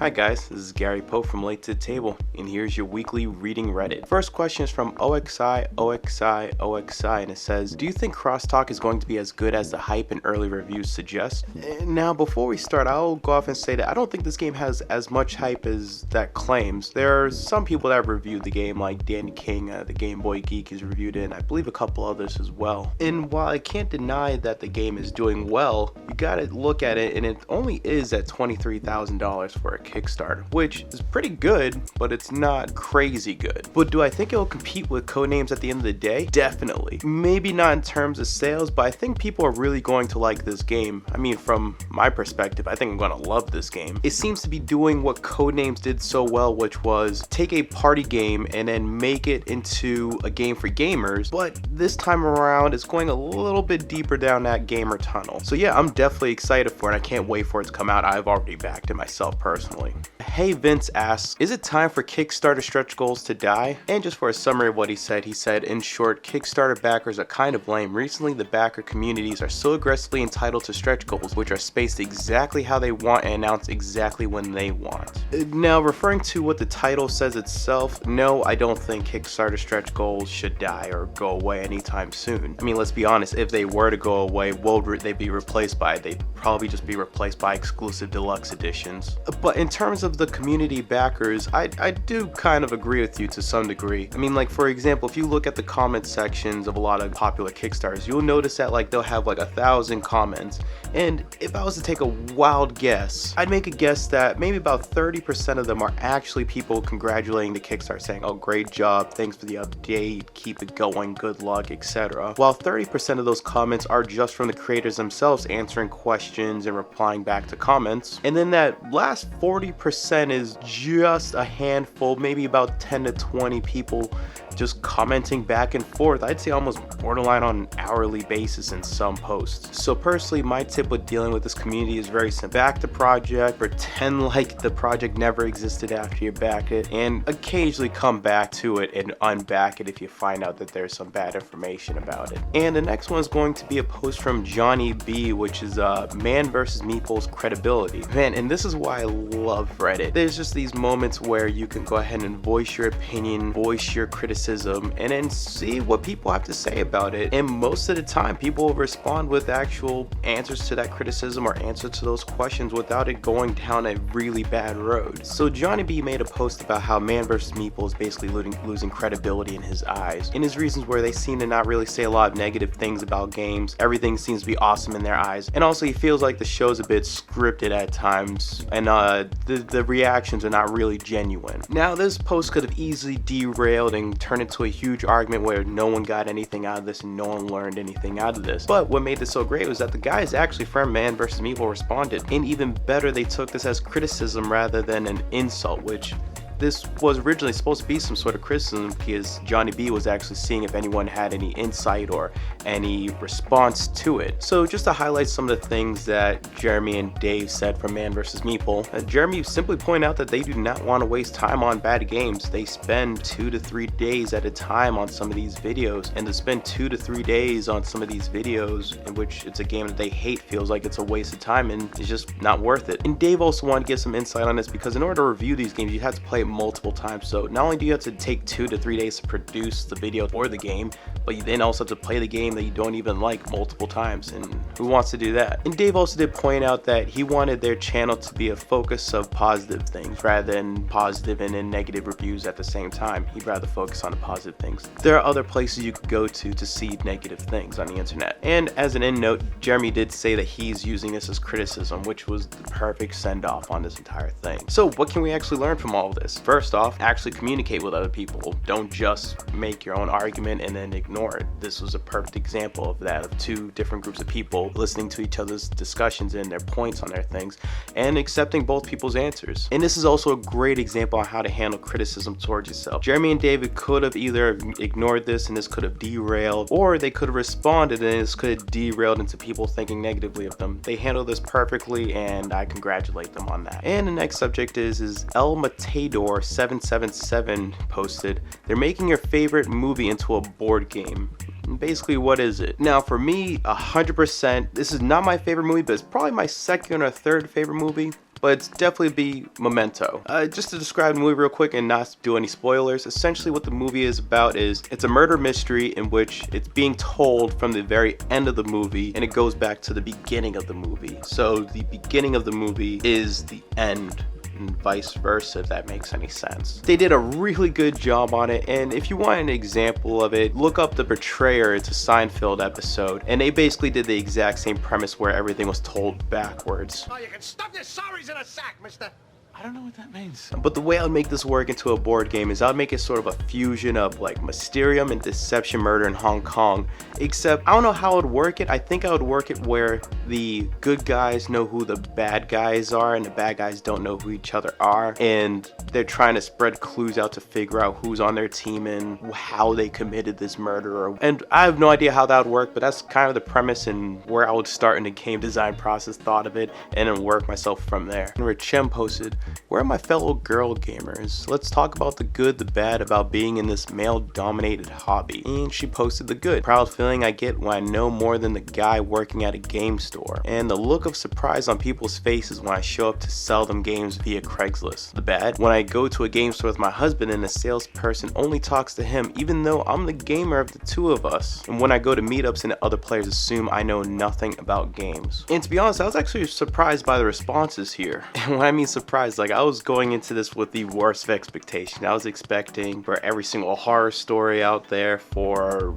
Hi guys, this is Gary Pope from Late to the Table, and here's your weekly reading Reddit. First question is from OXIOXI, and it says, do you think crosstalk is going to be as good as the hype and early reviews suggest? Now, before we start, I'll go off and say that I don't think this game has as much hype as that claims. There are some people that have reviewed the game, like Danny King, the Game Boy Geek, has reviewed it, and I believe a couple others as well. And while I can't deny that the game is doing well, you gotta look at it, and it only is at $23,000 for a Kickstarter, which is pretty good, but it's not crazy good. But do I think it'll compete with Codenames at the end of the day? Definitely. Maybe not in terms of sales, but I think people are really going to like this game. I mean, from my perspective, I think I'm gonna love this game. It seems to be doing what Codenames did so well, which was take a party game and then make it into a game for gamers, but this time around it's going a little bit deeper down that gamer tunnel. So yeah, I'm definitely excited for it. I can't wait for it to come out. I've already backed it myself personally. Hey Vince asks, is it time for Kickstarter Stretch Goals to die? And just for a summary of what he said, in short, Kickstarter backers are kind of lame. Recently, the backer communities are so aggressively entitled to stretch goals, which are spaced exactly how they want and announced exactly when they want. Now, referring to what the title says itself, no, I don't think Kickstarter Stretch Goals should die or go away anytime soon. I mean, let's be honest, if they were to go away, what would they be replaced by? They'd probably just be replaced by exclusive deluxe editions. But in terms of the community backers, I do kind of agree with you to some degree. I mean, like, for example, if you look at the comment sections of a lot of popular Kickstarters, you'll notice that like they'll have like 1,000 comments, and if I was to take a wild guess, I'd make a guess that maybe about 30% of them are actually people congratulating the Kickstarter, saying, oh, great job, thanks for the update, keep it going, good luck, etc. While 30% of those comments are just from the creators themselves answering questions and replying back to comments, and then that last 40% is just a handful, maybe about 10 to 20 people just commenting back and forth. I'd say almost borderline on an hourly basis in some posts. So personally, my tip with dealing with this community is very simple. Back the project, pretend like the project never existed after you back it, and occasionally come back to it and unback it if you find out that there's some bad information about it. And the next one is going to be a post from Jhonyb, which is Man versus Meeple's credibility. Man, and this is why I love Reddit. There's just these moments where you can go ahead and voice your opinion, voice your criticism, and then see what people have to say about it. And most of the time, people will respond with actual answers to that criticism or answers to those questions without it going down a really bad road. So Jhonyb made a post about how Man vs. Meeple is basically losing credibility in his eyes, and his reasons were they seem to not really say a lot of negative things about games. Everything seems to be awesome in their eyes, and also he feels like the show's a bit scripted at times, and the reactions are not really genuine. Now, this post could have easily derailed and turned into a huge argument where no one got anything out of this and no one learned anything out of this. But what made this so great was that the guys actually from Man vs. Meeple responded, and even better, they took this as criticism rather than an insult, which this was originally supposed to be some sort of criticism because Jhonyb was actually seeing if anyone had any insight or any response to it. So just to highlight some of the things that Jeremy and Dave said from Man vs. Meeple, Jeremy simply pointed out that they do not want to waste time on bad games. They spend 2 to 3 days at a time on some of these videos, and to spend 2 to 3 days on some of these videos in which it's a game that they hate feels like it's a waste of time and it's just not worth it. And Dave also wanted to give some insight on this because in order to review these games, you have to play it multiple times. So not only do you have to take 2 to 3 days to produce the video for the game, but you then also have to play the game that you don't even like multiple times, and who wants to do that? And Dave also did point out that he wanted their channel to be a focus of positive things rather than positive and then negative reviews at the same time. He'd rather focus on the positive things. There are other places you could go to see negative things on the internet. And as an end note, Jeremy did say that he's using this as criticism, which was the perfect send-off on this entire thing. So what can we actually learn from all of this? First off, actually communicate with other people. Don't just make your own argument and then ignore it. This was a perfect example of that, of 2 different groups of people listening to each other's discussions and their points on their things and accepting both people's answers. And this is also a great example on how to handle criticism towards yourself. Jeremy and David could have either ignored this and this could have derailed, or they could have responded and this could have derailed into people thinking negatively of them. They handled this perfectly, and I congratulate them on that. And the next subject is El Matador 777 posted, they're making your favorite movie into a board game. Basically, what is it? Now, for me, 100%, this is not my favorite movie, but it's probably my second or third favorite movie. but it's definitely be Memento. Just to describe the movie real quick and not do any spoilers, essentially what the movie is about is it's a murder mystery in which it's being told from the very end of the movie and it goes back to the beginning of the movie. So the beginning of the movie is the end and vice versa, if that makes any sense. They did a really good job on it, and if you want an example of it, look up The Betrayer. It's a Seinfeld episode, and they basically did the exact same premise where everything was told backwards. Oh, you can stuff your sorries in a sack, mister. I don't know what that means. But the way I would make this work into a board game is I would make it sort of a fusion of like Mysterium and Deception Murder in Hong Kong, except I don't know how I would work it. I think I would work it where the good guys know who the bad guys are and the bad guys don't know who each other are, and they're trying to spread clues out to figure out who's on their team and how they committed this murder. And I have no idea how that would work, but that's kind of the premise and where I would start in the game design process, thought of it, and then work myself from there. And Rachaem posted, "Where are my fellow girl gamers? Let's talk about the good, the bad about being in this male-dominated hobby." And she posted the good. "Proud feeling I get when I know more than the guy working at a game store. And the look of surprise on people's faces when I show up to sell them games via Craigslist. The bad, when I go to a game store with my husband and the salesperson only talks to him even though I'm the gamer of the two of us. And when I go to meetups and other players assume I know nothing about games." And to be honest, I was actually surprised by the responses here. And when I mean surprised, like I was going into this with the worst of expectation. I was expecting for every single horror story out there, for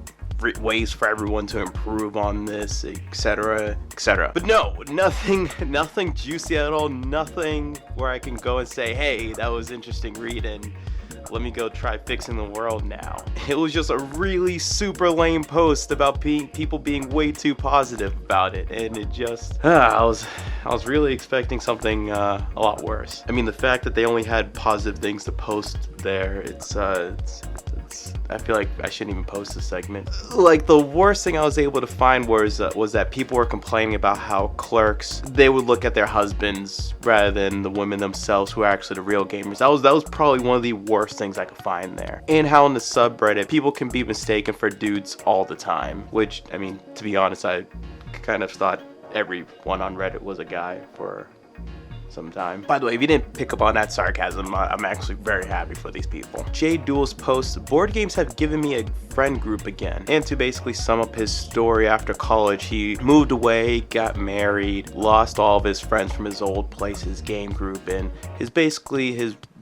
ways for everyone to improve on this, etc, etc. But no, nothing juicy at all, nothing where I can go and say, hey, that was interesting reading, let me go try fixing the world now. It was just a really super lame post about people being way too positive about it, and it just I was really expecting something a lot worse. I mean, the fact that they only had positive things to post there, it's I feel like I shouldn't even post this segment. Like, the worst thing I was able to find was that people were complaining about how clerks, they would look at their husbands rather than the women themselves who are actually the real gamers. That was probably one of the worst things I could find there. And how in the subreddit, people can be mistaken for dudes all the time, which, I mean, to be honest, I kind of thought everyone on Reddit was a guy for some time. By the way, if you didn't pick up on that sarcasm, I'm actually very happy for these people. Jay Duel's post, "Board games have given me a friend group again." And to basically sum up his story, after college, he moved away, got married, lost all of his friends from his old place, his game group, and his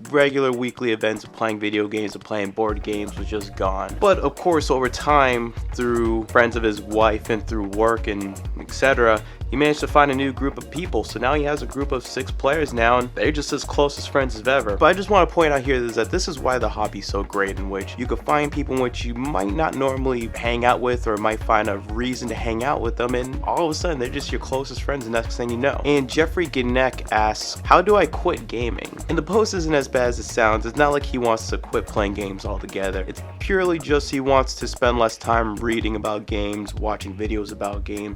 regular weekly events of playing video games and playing board games was just gone. But of course, over time, through friends of his wife and through work and etc., he managed to find a new group of people. So now he has a group of 6 players now, and they're just as close as friends as ever. But I just want to point out here is that this is why the hobby's so great, in which you can find people in which you might not normally hang out with, or might find a reason to hang out with them, and all of a sudden they're just your closest friends, and next thing you know. And Jeffrey Gneck asks, "How do I quit gaming?" And the post isn't as bad as it sounds. It's not like he wants to quit playing games altogether. It's purely just he wants to spend less time reading about games, watching videos about games,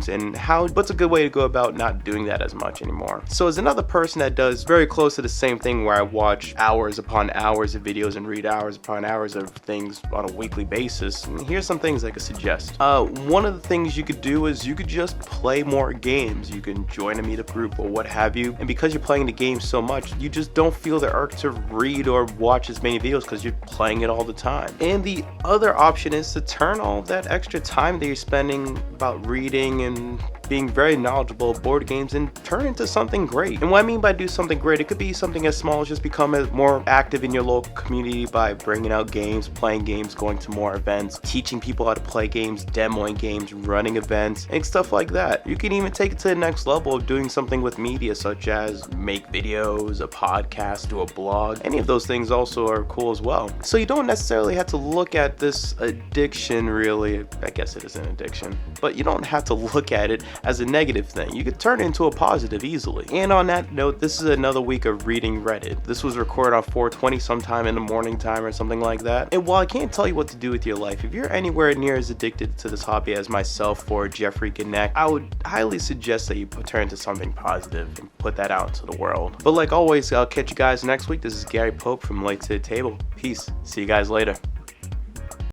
and what's a good way to go about not doing that as much anymore. So as another person that does very close to the same thing, where I watch hours upon hours of videos and read hours upon hours of things on a weekly basis, here's some things I could suggest. One of the things you could do is you could just play more games. You can join a meetup group or what have you, and because you're playing the game so much, you just don't feel the urge to read or watch as many videos because you're playing it all the time. And the other option is to turn all that extra time that you're spending about reading and being very knowledgeable of board games and turn into something great. And what I mean by do something great, it could be something as small as just become more active in your local community by bringing out games, playing games, going to more events, teaching people how to play games, demoing games, running events, and stuff like that. You can even take it to the next level of doing something with media, such as make videos, a podcast, do a blog. Any of those things also are cool as well. So you don't necessarily have to look at this addiction, really. I guess it is an addiction, but you don't have to look at it as a negative thing. You could turn it into a positive easily. And on that note, this is another week of reading Reddit. This was recorded on 420 sometime in the morning time or something like that. And while I can't tell you what to do with your life, if you're anywhere near as addicted to this hobby as myself or Jeffrey Gneck, I would highly suggest that you turn to something positive and put that out into the world. But like always, I'll catch you guys next week. This is Gary Pope from Late to the Table. Peace. See you guys later.